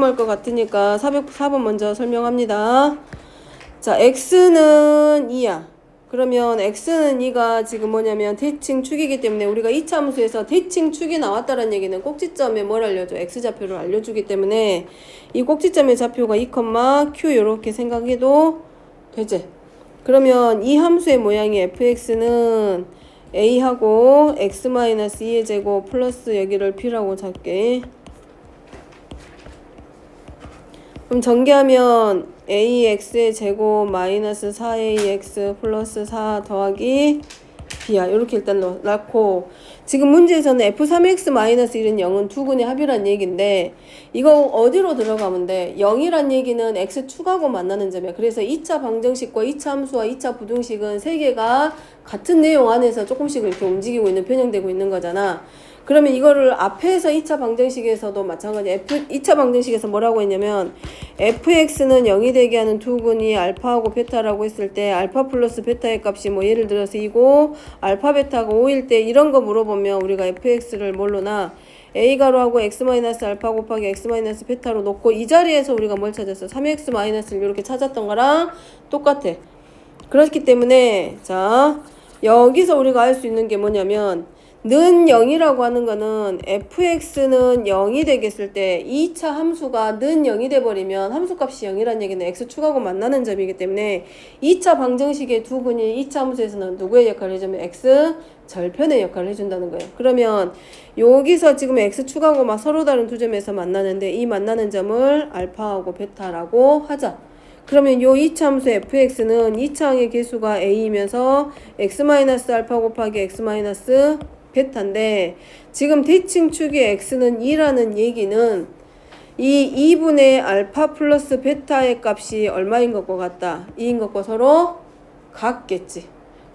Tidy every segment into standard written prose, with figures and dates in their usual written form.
위험할 것 같으니까 404번 먼저 설명합니다. 자, x는 2야. 그러면 x는 2가 지금 뭐냐면 대칭축이기 때문에 우리가 2차 함수에서 대칭축이 나왔다는 얘기는 꼭지점에 뭘 알려줘? x좌표를 알려주기 때문에 이 꼭지점의 좌표가 2, q 이렇게 생각해도 되지. 그러면 이 함수의 모양이 fx는 a하고 x-2의 제곱 플러스 여기를 b라고 잡게. 그럼 전개하면 ax의 제곱 마이너스 4ax 플러스 4 더하기 b야. 이렇게 일단 넣고 지금 문제에서는 f3x-1은 0은 두 근의 합이란 얘기인데 이거 어디로 들어가면 돼? 0이란 얘기는 x축하고 만나는 점이야. 그래서 2차 방정식과 2차 함수와 2차 부등식은 세 개가 같은 내용 안에서 조금씩 이렇게 움직이고 있는, 변형되고 있는 거잖아. 그러면 이거를 앞에서 2차 방정식에서도 마찬가지 2차 방정식에서 뭐라고 했냐면 fx는 0이 되게 하는 두 근이 알파하고 베타라고 했을 때 알파 플러스 베타의 값이 뭐 예를 들어서 2고 알파 베타가 5일 때 이런 거 물어보면 우리가 fx를 뭘로 나 a가로하고 x-알파 곱하기 x-베타로 놓고 이 자리에서 우리가 뭘 찾았어? 3x-를 이렇게 찾았던 거랑 똑같아. 그렇기 때문에 자 여기서 우리가 알 수 있는 게 뭐냐면 는 0이라고 하는 거는 fx는 0이 되겠을 때 2차 함수가 는 0이 돼버리면 함수값이 0이라는 얘기는 x축하고 만나는 점이기 때문에 2차 방정식의 두 근이 2차 함수에서는 누구의 역할을 해주면 x 절편의 역할을 해준다는 거예요. 그러면 여기서 지금 x축하고 막 서로 다른 두 점에서 만나는데 이 만나는 점을 알파하고 베타라고 하자. 그러면 요 2차 함수 fx는 2차 항의 개수가 a이면서 x-알파 곱하기 x- 베타인데 지금 대칭축의 x는 2라는 얘기는 이 2분의 알파 플러스 베타의 값이 얼마인 것과 같다? 2인 것과 서로 같겠지.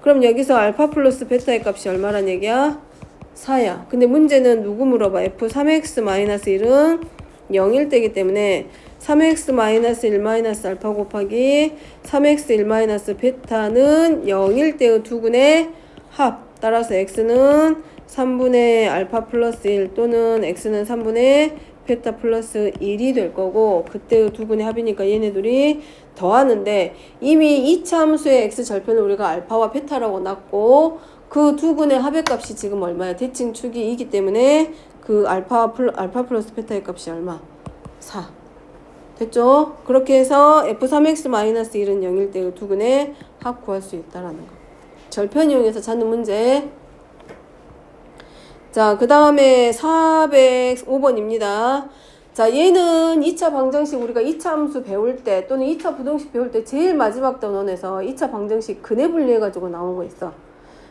그럼 여기서 알파 플러스 베타의 값이 얼마란 얘기야? 4야. 근데 문제는 누구 물어봐? f3x-1은 0일 때기 때문에 3x-1 알파 곱하기 3x1 베타는 0일 때의 두 근의 합. 따라서 x는 3분의 알파 플러스 1 또는 x는 3분의 베타 플러스 1이 될 거고 그때의 두 근의 합이니까 얘네들이 더하는데 이미 2차 함수의 x 절편을 우리가 알파와 베타라고 놨고 그 두 근의 합의 값이 지금 얼마야? 대칭축이 이기 때문에 그 알파 플러스 베타의 값이 얼마? 4. 됐죠? 그렇게 해서 f3x-1은 0일 때의 두 근의 합 구할 수 있다라는 거. 절편 이용해서 찾는 문제. 자, 그 다음에 405번입니다. 자, 얘는 2차 방정식 우리가 2차 함수 배울 때 또는 2차 부등식 배울 때 제일 마지막 단원에서 2차 방정식 근해 분리해가지고 나온 거 있어.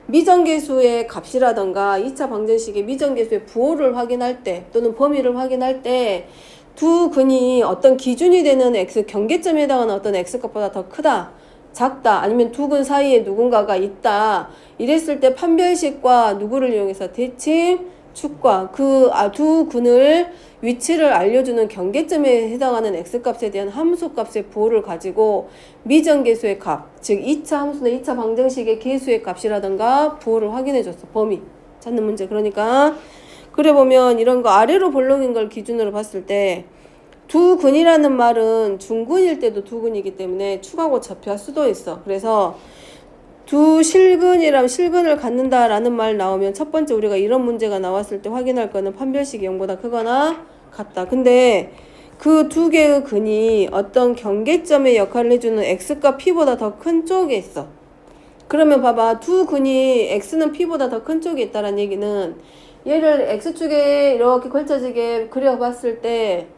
미정계수의 값이라던가 2차 방정식의 미정계수의 부호를 확인할 때 또는 범위를 확인할 때 두 근이 어떤 기준이 되는 x, 경계점에 해당하는 어떤 x값보다 더 크다, 작다, 아니면 두 근 사이에 누군가가 있다 이랬을 때 판별식과 누구를 이용해서 대칭축과 그 두 근을 위치를 알려주는 경계점에 해당하는 x값에 대한 함수값의 부호를 가지고 미정계수의 값, 즉 2차 함수나 2차 방정식의 계수의 값이라든가 부호를 확인해줬어. 범위 찾는 문제. 그러니까 그래 보면 이런 거 아래로 볼록인 걸 기준으로 봤을 때 두 근이라는 말은 중근일 때도 두 근이기 때문에 축하고 접할 수도 있어. 그래서 두 실근이라면 실근을 갖는다라는 말 나오면 첫 번째 우리가 이런 문제가 나왔을 때 확인할 거는 판별식이 0보다 크거나 같다. 근데 그 두 개의 근이 어떤 경계점의 역할을 해주는 x값 p보다 더 큰 쪽에 있어. 그러면 봐봐. 두 근이 x는 p보다 더 큰 쪽에 있다는 얘기는 얘를 x축에 이렇게 걸쳐지게 그려봤을 때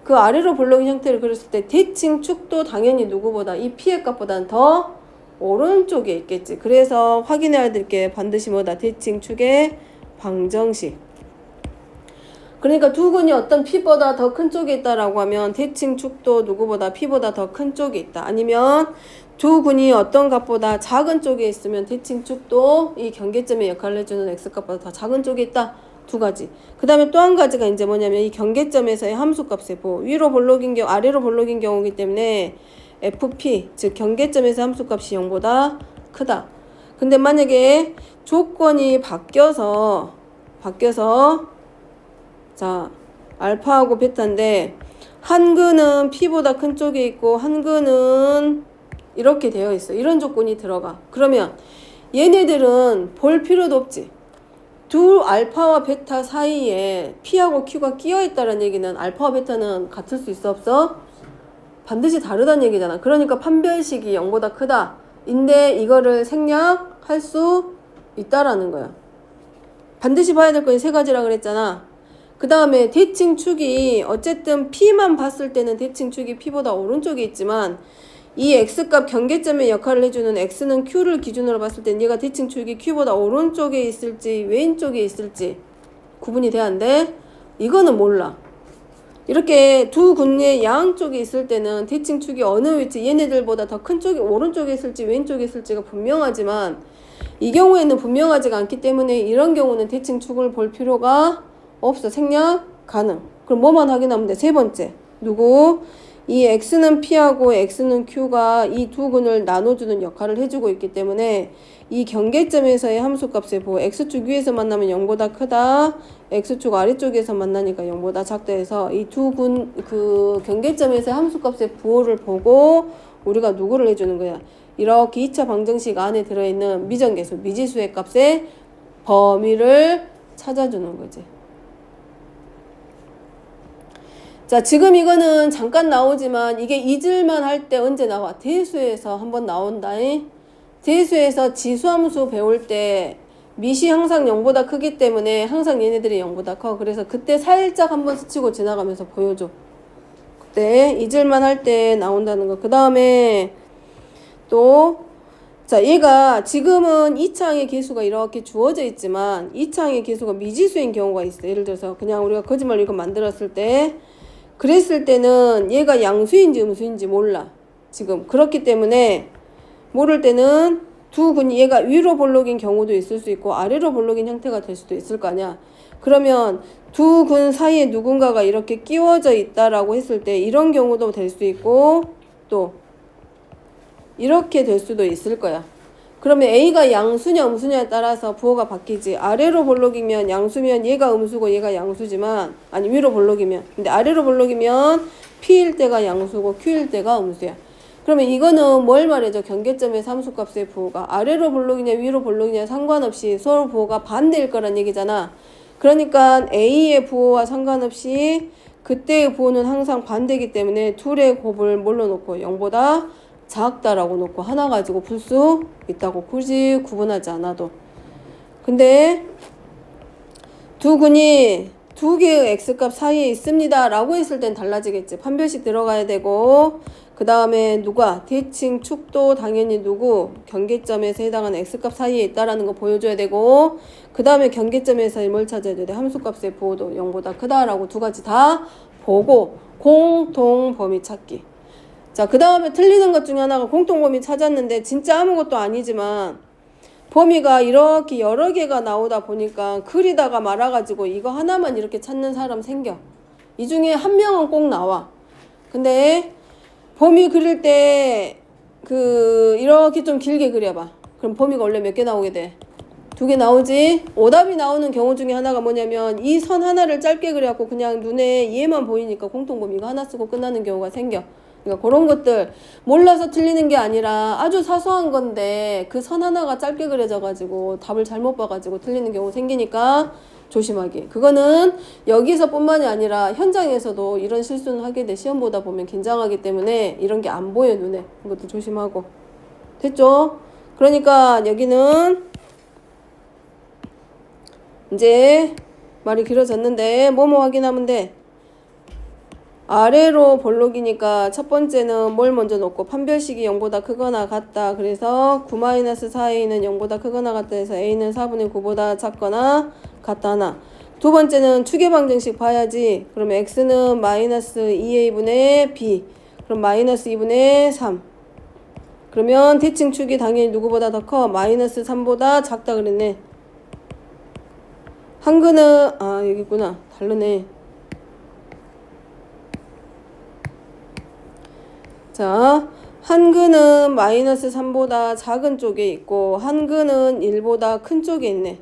그 아래로 볼록인 형태를 그렸을 때 대칭축도 당연히 누구보다 이 p의 값보다는 더 오른쪽에 있겠지. 그래서 확인해야 될 게 반드시 뭐다? 대칭축의 방정식. 그러니까 두 근이 어떤 p보다 더 큰 쪽에 있다라고 하면 대칭축도 누구보다 p보다 더 큰 쪽에 있다. 아니면 두 근이 어떤 값보다 작은 쪽에 있으면 대칭축도 이 경계점의 역할을 해주는 x값보다 더 작은 쪽에 있다. 두 가지. 그 다음에 또 한 가지가 이제 뭐냐면 이 경계점에서의 함수값의 부호. 위로 볼록인 경우, 아래로 볼록인 경우이기 때문에 fp, 즉 경계점에서 함수값이 0보다 크다. 근데 만약에 조건이 바뀌어서 자 알파하고 베타인데 한 근은 P보다 큰 쪽에 있고 한 근은 이렇게 되어 있어. 이런 조건이 들어가. 그러면 얘네들은 볼 필요도 없지. 두 알파와 베타 사이에 P하고 Q가 끼어 있다는 얘기는 알파와 베타는 같을 수 있어 없어? 반드시 다르다는 얘기잖아. 그러니까 판별식이 0보다 크다. 인데 이거를 생략할 수 있다라는 거야. 반드시 봐야 될 건 세 가지라 그랬잖아. 그 다음에 대칭축이 어쨌든 P만 봤을 때는 대칭축이 P보다 오른쪽에 있지만 이 X값 경계점의 역할을 해주는 X는 Q를 기준으로 봤을 땐 얘가 대칭축이 Q보다 오른쪽에 있을지 왼쪽에 있을지 구분이 돼야 안 돼? 이거는 몰라. 이렇게 두 군의 양쪽에 있을 때는 대칭축이 어느 위치 얘네들보다 더 큰 쪽이 오른쪽에 있을지 왼쪽에 있을지가 분명하지만 이 경우에는 분명하지가 않기 때문에 이런 경우는 대칭축을 볼 필요가 없어. 생략 가능. 그럼 뭐만 확인하면 돼? 세 번째. 누구? 이 X는 P하고 X는 Q가 이 두 근을 나눠주는 역할을 해주고 있기 때문에 이 경계점에서의 함수값의 부호 X축 위에서 만나면 0보다 크다. X축 아래쪽에서 만나니까 0보다 작다 해서 이 두 근 그 경계점에서의 함수값의 부호를 보고 우리가 누구를 해주는 거야? 이렇게 2차 방정식 안에 들어있는 미정계수, 미지수의 값의 범위를 찾아주는 거지. 자, 지금 이거는 잠깐 나오지만 이게 잊을만 할 때 언제 나와? 대수에서 한번 나온다잉. 대수에서 지수함수 배울 때 밑이 항상 0보다 크기 때문에 항상 얘네들이 0보다 커. 그래서 그때 살짝 한번 스치고 지나가면서 보여줘. 그때 잊을만 할 때 나온다는 거. 그 다음에 또 자, 얘가 지금은 2차항의 계수가 이렇게 주어져 있지만 2차항의 계수가 미지수인 경우가 있어. 예를 들어서 그냥 우리가 거짓말 이거 만들었을 때 그랬을 때는 얘가 양수인지 음수인지 몰라. 지금 그렇기 때문에 모를 때는 두 근이 얘가 위로 볼록인 경우도 있을 수 있고 아래로 볼록인 형태가 될 수도 있을 거 아니야. 그러면 두 근 사이에 누군가가 이렇게 끼워져 있다라고 했을 때 이런 경우도 될 수 있고 또 이렇게 될 수도 있을 거야. 그러면 A가 양수냐 음수냐에 따라서 부호가 바뀌지. 아래로 볼록이면 양수면 얘가 음수고 얘가 양수지만 아니 위로 볼록이면 근데 아래로 볼록이면 P일 때가 양수고 Q일 때가 음수야. 그러면 이거는 뭘 말해줘? 경계점의 함수값의 부호가 아래로 볼록이냐 위로 볼록이냐 상관없이 서로 부호가 반대일 거란 얘기잖아. 그러니까 A의 부호와 상관없이 그때의 부호는 항상 반대이기 때문에 둘의 곱을 뭘로 놓고 0보다 작다라고 놓고 하나 가지고 풀 수 있다고 굳이 구분하지 않아도. 근데 두 근이 두 개의 x값 사이에 있습니다 라고 했을 땐 달라지겠지. 판별식 들어가야 되고 그 다음에 누가 대칭 축도 당연히 누구 경계점에서 해당하는 x값 사이에 있다라는 거 보여줘야 되고 그 다음에 경계점에서 뭘 찾아야 돼? 함수값의 부호도 0보다 크다라고 두 가지 다 보고 공통 범위 찾기. 자, 그 다음에 틀리는 것 중에 하나가 공통범위 찾았는데 진짜 아무것도 아니지만 범위가 이렇게 여러 개가 나오다 보니까 그리다가 말아가지고 이거 하나만 이렇게 찾는 사람 생겨. 이 중에 한 명은 꼭 나와. 근데 범위 그릴 때 이렇게 좀 길게 그려봐. 그럼 범위가 원래 몇 개 나오게 돼? 2개 나오지? 오답이 나오는 경우 중에 하나가 뭐냐면 이 선 하나를 짧게 그려갖고 그냥 눈에 얘만 보이니까 공통범위가 하나 쓰고 끝나는 경우가 생겨. 그러니까 그런 것들 몰라서 틀리는 게 아니라 아주 사소한 건데 그 선 하나가 짧게 그려져가지고 답을 잘못 봐가지고 틀리는 경우 생기니까 조심하기. 그거는 여기서 뿐만이 아니라 현장에서도 이런 실수는 하게 돼. 시험 보다 보면 긴장하기 때문에 이런 게 안 보여 눈에. 그것도 조심하고. 됐죠? 그러니까 여기는 이제 말이 길어졌는데 뭐뭐 확인하면 돼? 아래로 볼록이니까 첫 번째는 뭘 먼저 놓고 판별식이 0보다 크거나 같다. 그래서 9-4a는 0보다 크거나 같다 해서 a는 4분의 9보다 작거나 같다 하나. 두 번째는 추계방정식 봐야지. 그러면 x는 -2a분의 b. 그럼 -2분의 3. 그러면 대칭축이 당연히 누구보다 더 커? -3보다 작다 그랬네. 한근은 여기 있구나. 다르네. 자, 한근은 -3보다 작은 쪽에 있고 한근은 1보다 큰 쪽에 있네.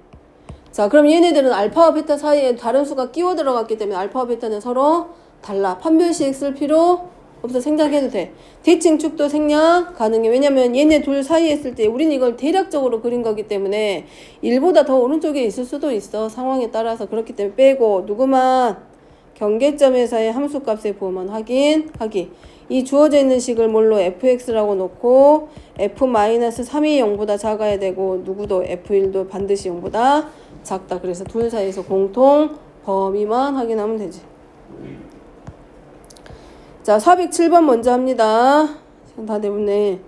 자, 그럼 얘네들은 알파와 베타 사이에 다른 수가 끼워 들어갔기 때문에 알파와 베타는 서로 달라. 판별식 쓸 필요 없어. 생략해도 돼. 대칭축도 생략 가능해. 왜냐면 얘네 둘 사이에 있을 때 우리는 이걸 대략적으로 그린 거기 때문에 1보다 더 오른쪽에 있을 수도 있어. 상황에 따라서. 그렇기 때문에 빼고 누구만 경계점에서의 함수값의 부호만 확인하기. 이 주어져 있는 식을 뭘로 fx라고 놓고 f-3이 0보다 작아야 되고 누구도 f1도 반드시 0보다 작다. 그래서 둘 사이에서 공통 범위만 확인하면 되지. 자, 407번 먼저 합니다. 다 되었네.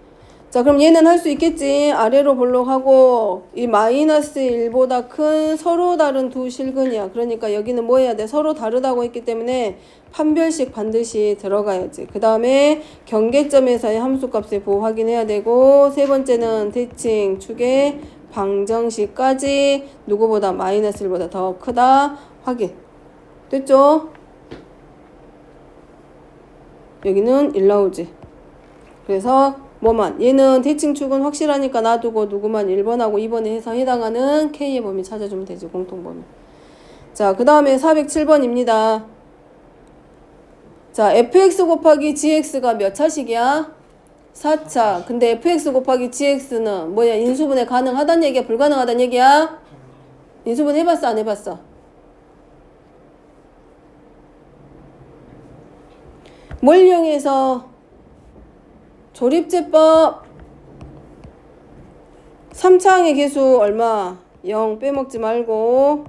자, 그럼 얘는 할 수 있겠지. 아래로 볼록하고 이 마이너스 1보다 큰 서로 다른 두 실근이야. 그러니까 여기는 뭐 해야 돼? 서로 다르다고 했기 때문에 판별식 반드시 들어가야지. 그 다음에 경계점에서의 함수값의 부호 확인해야 되고 세 번째는 대칭 축의 방정식까지 누구보다 마이너스 1보다 더 크다 확인. 됐죠? 여기는 1 나오지. 그래서 뭐만 얘는 대칭축은 확실하니까 놔두고 누구만 1번하고 2번에 해서 해당하는 K의 범위 찾아주면 되지. 공통범위. 자, 그 다음에 407번입니다. 자, fx 곱하기 gx가 몇 차식이야? 4차. 근데 fx 곱하기 gx는 뭐야? 인수분해 가능하단 얘기야? 불가능하단 얘기야? 인수분해 해봤어? 안 해봤어? 뭘 이용해서? 조립제법 3차항의 개수 얼마? 0 빼먹지 말고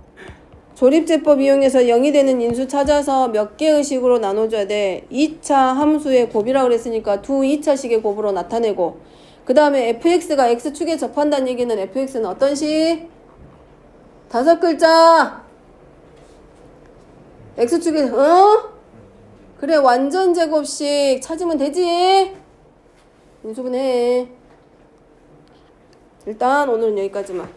조립제법 이용해서 0이 되는 인수 찾아서 몇 개의 식으로 나눠줘야 돼? 2차 함수의 곱이라고 그랬으니까 두 2차식의 곱으로 나타내고 그 다음에 fx가 x축에 접한다는 얘기는 fx는 어떤 식? 5글자 x축에 그래 완전 제곱식 찾으면 되지? 인수분해. 일단 오늘은 여기까지만.